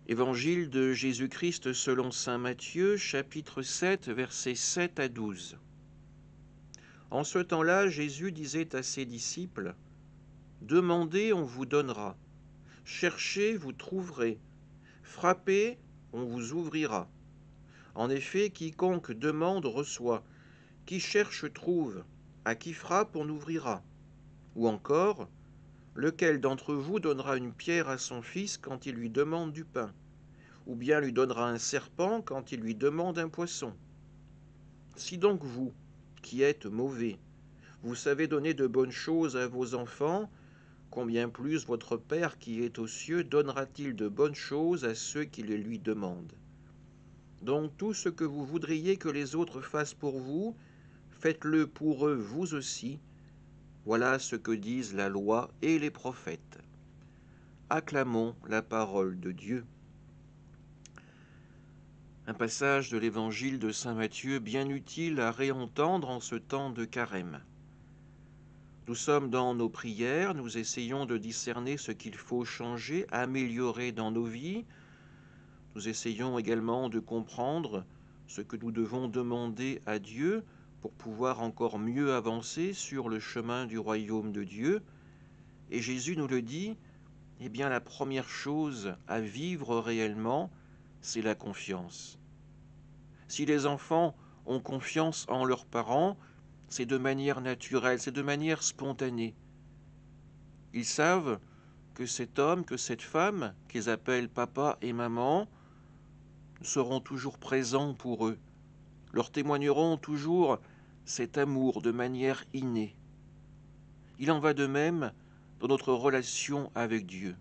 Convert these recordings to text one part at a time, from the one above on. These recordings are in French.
Évangile de Jésus-Christ selon saint Matthieu, chapitre 7, versets 7 à 12. En ce temps-là, Jésus disait à ses disciples, « Demandez, on vous donnera. Cherchez, vous trouverez. Frappez, on vous ouvrira. En effet, quiconque demande reçoit. Qui cherche trouve. À qui frappe, on ouvrira. Ou encore, lequel d'entre vous donnera une pierre à son fils quand il lui demande du pain? Ou bien lui donnera un serpent quand il lui demande un poisson? Si donc vous, qui êtes mauvais, vous savez donner de bonnes choses à vos enfants, combien plus votre Père qui est aux cieux donnera-t-il de bonnes choses à ceux qui les lui demandent? Donc tout ce que vous voudriez que les autres fassent pour vous, faites-le pour eux vous aussi. Voilà ce que disent la loi et les prophètes. Acclamons la parole de Dieu. Un passage de l'évangile de saint Matthieu bien utile à réentendre en ce temps de carême. Nous sommes dans nos prières, nous essayons de discerner ce qu'il faut changer, améliorer dans nos vies. Nous essayons également de comprendre ce que nous devons demander à Dieu pour pouvoir encore mieux avancer sur le chemin du royaume de Dieu. Et Jésus nous le dit, eh bien la première chose à vivre réellement, c'est la confiance. Si les enfants ont confiance en leurs parents, c'est de manière naturelle, c'est de manière spontanée. Ils savent que cet homme, que cette femme, qu'ils appellent papa et maman, seront toujours présents pour eux, leur témoigneront toujours cet amour de manière innée. Il en va de même dans notre relation avec Dieu.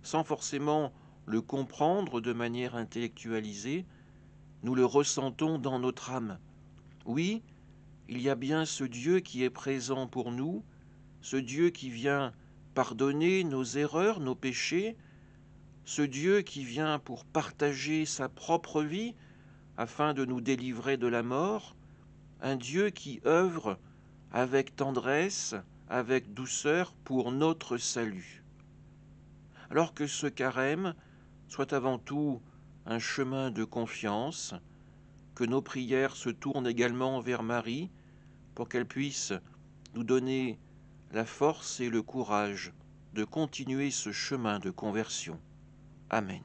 Sans forcément le comprendre de manière intellectualisée, nous le ressentons dans notre âme. Oui, il y a bien ce Dieu qui est présent pour nous, ce Dieu qui vient pardonner nos erreurs, nos péchés, ce Dieu qui vient pour partager sa propre vie afin de nous délivrer de la mort, un Dieu qui œuvre avec tendresse, avec douceur pour notre salut. Alors que ce carême soit avant tout un chemin de confiance, que nos prières se tournent également vers Marie pour qu'elle puisse nous donner la force et le courage de continuer ce chemin de conversion. Amen.